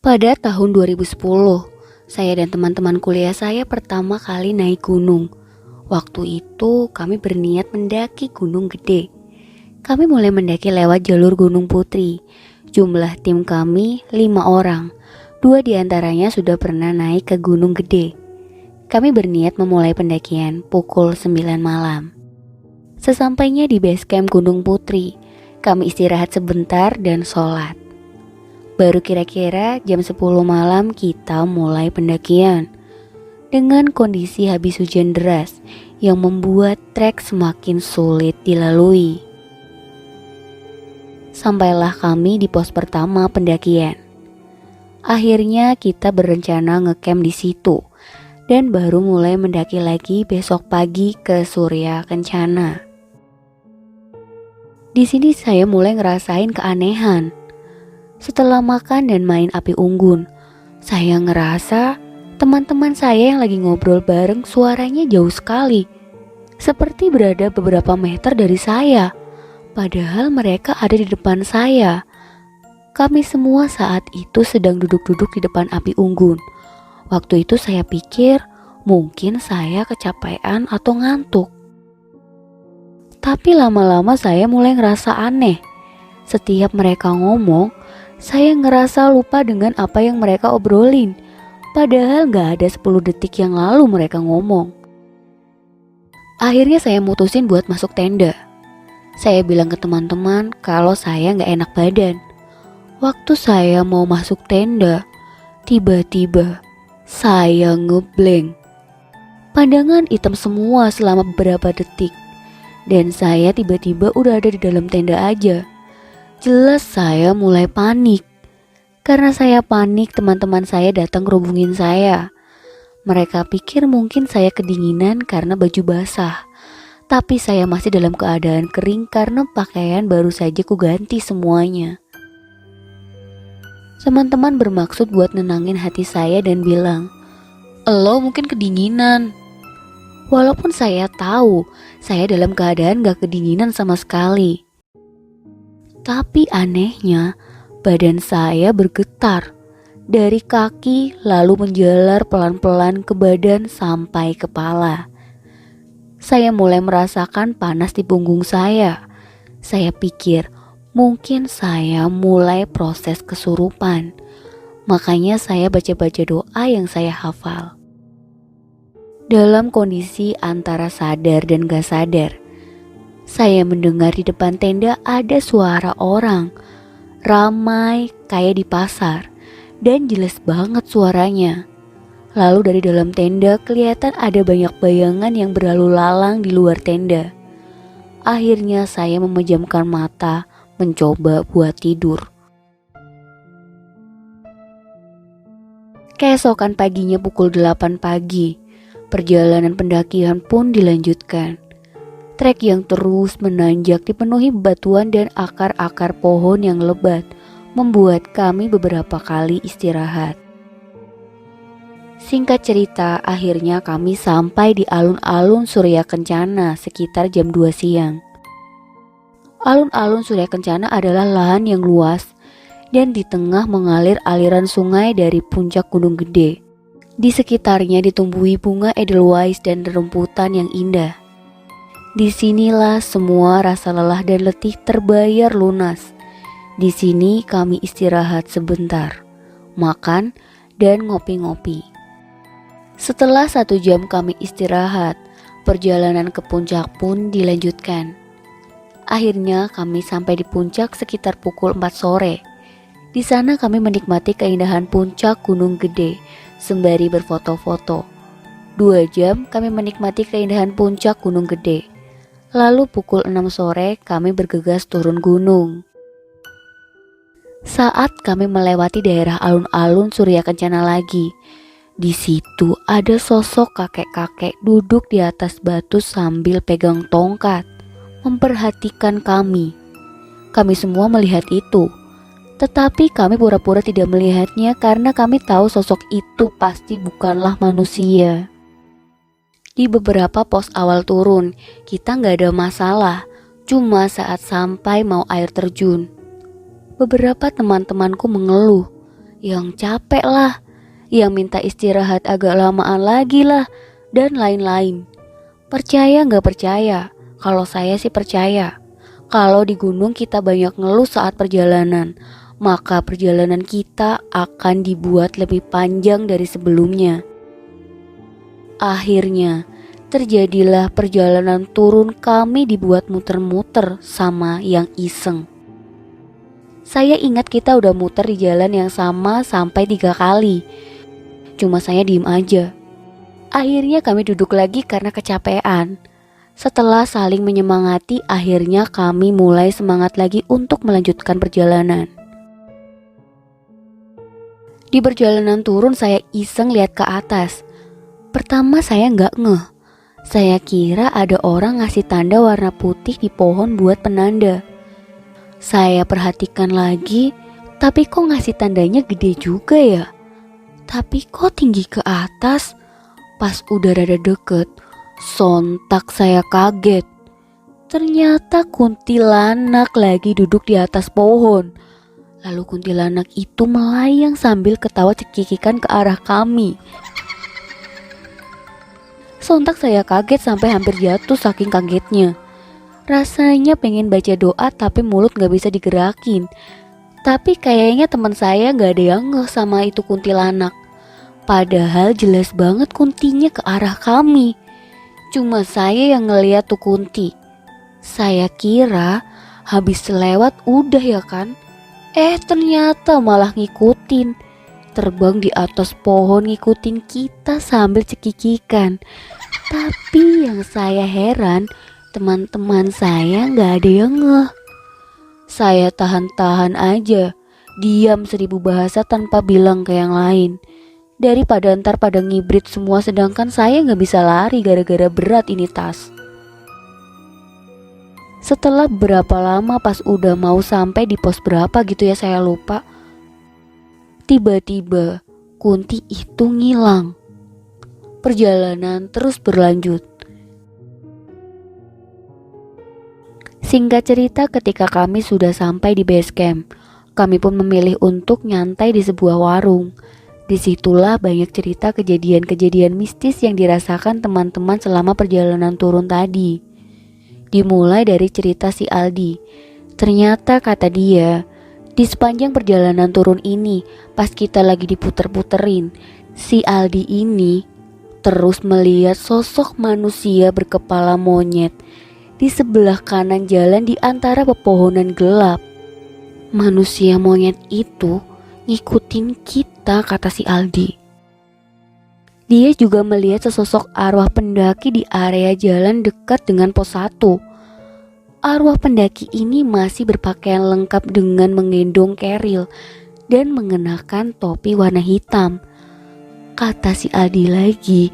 Pada tahun 2010, saya dan teman-teman kuliah saya pertama kali naik gunung. Waktu itu kami berniat mendaki Gunung Gede. Kami mulai mendaki lewat jalur Gunung Putri. Jumlah tim kami 5 orang. 2 diantaranya sudah pernah naik ke Gunung Gede. Kami berniat memulai pendakian pukul 9 malam. Sesampainya di base camp Gunung Putri, kami istirahat sebentar dan sholat. Baru kira-kira jam 10 malam kita mulai pendakian. Dengan kondisi habis hujan deras yang membuat trek semakin sulit dilalui. Sampailah kami di pos pertama pendakian. Akhirnya kita berencana ngecamp di situ dan baru mulai mendaki lagi besok pagi ke Surya Kencana. Di sini saya mulai ngerasain keanehan. Setelah makan dan main api unggun, saya ngerasa teman-teman saya yang lagi ngobrol bareng suaranya jauh sekali. Seperti berada beberapa meter dari saya, padahal mereka ada di depan saya. Kami semua saat itu sedang duduk-duduk di depan api unggun. Waktu itu saya pikir mungkin saya kecapean atau ngantuk. Tapi lama-lama saya mulai ngerasa aneh. Setiap mereka ngomong, saya ngerasa lupa dengan apa yang mereka obrolin. Padahal gak ada 10 detik yang lalu mereka ngomong. Akhirnya saya mutusin buat masuk tenda. Saya bilang ke teman-teman kalau saya gak enak badan. Waktu saya mau masuk tenda, tiba-tiba saya ngeblank. Pandangan hitam semua selama beberapa detik. Dan saya tiba-tiba udah ada di dalam tenda aja. Jelas saya mulai panik. Karena saya panik, teman-teman saya datang ngerubungin saya. Mereka pikir mungkin saya kedinginan karena baju basah. Tapi saya masih dalam keadaan kering karena pakaian baru saja kuganti semuanya. Teman-teman bermaksud buat nenangin hati saya dan bilang, "Elo mungkin kedinginan." Walaupun saya tahu saya dalam keadaan gak kedinginan sama sekali. Tapi anehnya, badan saya bergetar. Dari kaki lalu menjalar pelan-pelan ke badan sampai kepala. Saya mulai merasakan panas di punggung saya. Saya pikir mungkin saya mulai proses kesurupan. Makanya saya baca-baca doa yang saya hafal. Dalam kondisi antara sadar dan gak sadar, saya mendengar di depan tenda ada suara orang. Ramai kayak di pasar. Dan jelas banget suaranya. Lalu dari dalam tenda kelihatan ada banyak bayangan yang berlalu lalang di luar tenda. Akhirnya saya memejamkan mata, mencoba buat tidur. Keesokan paginya pukul 8 pagi, perjalanan pendakian pun dilanjutkan. Trek yang terus menanjak dipenuhi bebatuan dan akar-akar pohon yang lebat, membuat kami beberapa kali istirahat. Singkat cerita, akhirnya kami sampai di alun-alun Surya Kencana sekitar jam 2 siang. Alun-alun Surya Kencana adalah lahan yang luas dan di tengah mengalir aliran sungai dari puncak Gunung Gede. Di sekitarnya ditumbuhi bunga edelweiss dan rerumputan yang indah. Disinilah semua rasa lelah dan letih terbayar lunas. Di sini kami istirahat sebentar, makan dan ngopi-ngopi. Setelah 1 jam kami istirahat, perjalanan ke puncak pun dilanjutkan. Akhirnya kami sampai di puncak sekitar pukul 4 sore. Di sana kami menikmati keindahan puncak Gunung Gede sembari berfoto-foto. 2 jam kami menikmati keindahan puncak Gunung Gede. Lalu pukul 6 sore kami bergegas turun gunung. Saat kami melewati daerah alun-alun Surya Kencana lagi, di situ ada sosok kakek-kakek duduk di atas batu sambil pegang tongkat, memperhatikan kami. Kami semua melihat itu, tetapi kami pura-pura tidak melihatnya karena kami tahu sosok itu pasti bukanlah manusia. Di beberapa pos awal turun, kita gak ada masalah, cuma saat sampai mau air terjun. Beberapa teman-temanku mengeluh, yang capek lah, yang minta istirahat agak lamaan lagi lah, dan lain-lain. Percaya nggak percaya? Kalau saya sih percaya. Kalau di gunung kita banyak ngeluh saat perjalanan, maka perjalanan kita akan dibuat lebih panjang dari sebelumnya. Akhirnya, terjadilah perjalanan turun kami dibuat muter-muter sama yang iseng. Saya ingat kita udah muter di jalan yang sama sampai 3 kali. Cuma saya diem aja. Akhirnya kami duduk lagi karena kecapean. Setelah saling menyemangati, akhirnya kami mulai semangat lagi untuk melanjutkan perjalanan. Di perjalanan turun saya iseng lihat ke atas. Pertama saya nggak ngeh. Saya kira ada orang ngasih tanda warna putih di pohon buat penanda. Saya perhatikan lagi, tapi kok ngasih tandanya gede juga ya? Tapi kok tinggi ke atas? Pas udah rada deket, sontak saya kaget. Ternyata kuntilanak lagi duduk di atas pohon. Lalu kuntilanak itu melayang sambil ketawa cekikikan ke arah kami. Sontak saya kaget sampai hampir jatuh saking kagetnya. Rasanya pengen baca doa tapi mulut gak bisa digerakin. Tapi kayaknya teman saya gak ada yang ngeh sama itu kuntilanak. Padahal jelas banget kuntinya ke arah kami. Cuma saya yang ngeliat tuh kunti. Saya kira habis lewat udah ya kan. Ternyata malah ngikutin. Terbang di atas pohon ngikutin kita sambil cekikikan. Tapi yang saya heran, teman-teman saya gak ada yang ngeh. Saya tahan-tahan aja, diam 1000 bahasa tanpa bilang ke yang lain. Daripada ntar pada ngibrit semua sedangkan saya gak bisa lari gara-gara berat ini tas. Setelah berapa lama pas udah mau sampai di pos berapa gitu ya saya lupa. Tiba-tiba kunti itu ngilang. Perjalanan terus berlanjut. Singkat cerita, ketika kami sudah sampai di base camp, kami pun memilih untuk nyantai di sebuah warung. Disitulah banyak cerita kejadian-kejadian mistis yang dirasakan teman-teman selama perjalanan turun tadi. Dimulai dari cerita si Aldi. Ternyata kata dia, di sepanjang perjalanan turun ini, pas kita lagi diputer-puterin, si Aldi ini terus melihat sosok manusia berkepala monyet di sebelah kanan jalan di antara pepohonan gelap. Manusia monyet itu ngikutin kita, kata si Aldi. Dia juga melihat sesosok arwah pendaki di area jalan dekat dengan pos 1. Arwah pendaki ini masih berpakaian lengkap dengan menggendong keril dan mengenakan topi warna hitam. Kata si Aldi lagi,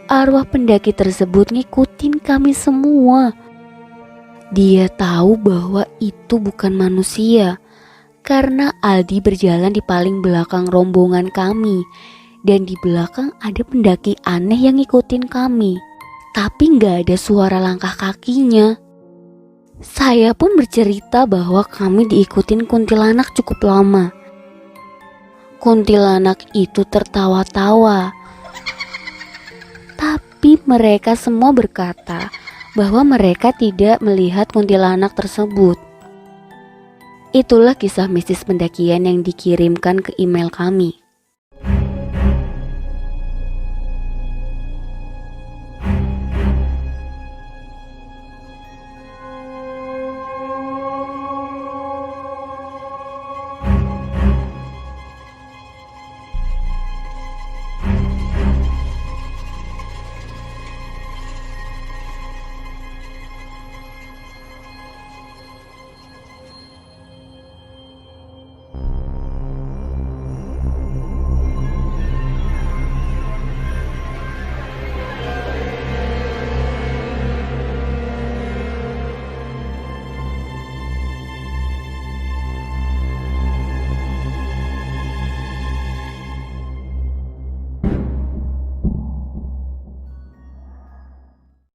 arwah pendaki tersebut ngikutin kami semua. Dia tahu bahwa itu bukan manusia karena Aldi berjalan di paling belakang rombongan kami dan di belakang ada pendaki aneh yang ngikutin kami. Tapi gak ada suara langkah kakinya. Saya pun bercerita bahwa kami diikutin kuntilanak cukup lama. Kuntilanak itu tertawa-tawa. Tapi mereka semua berkata bahwa mereka tidak melihat kuntilanak tersebut. Itulah kisah mistis pendakian yang dikirimkan ke email kami.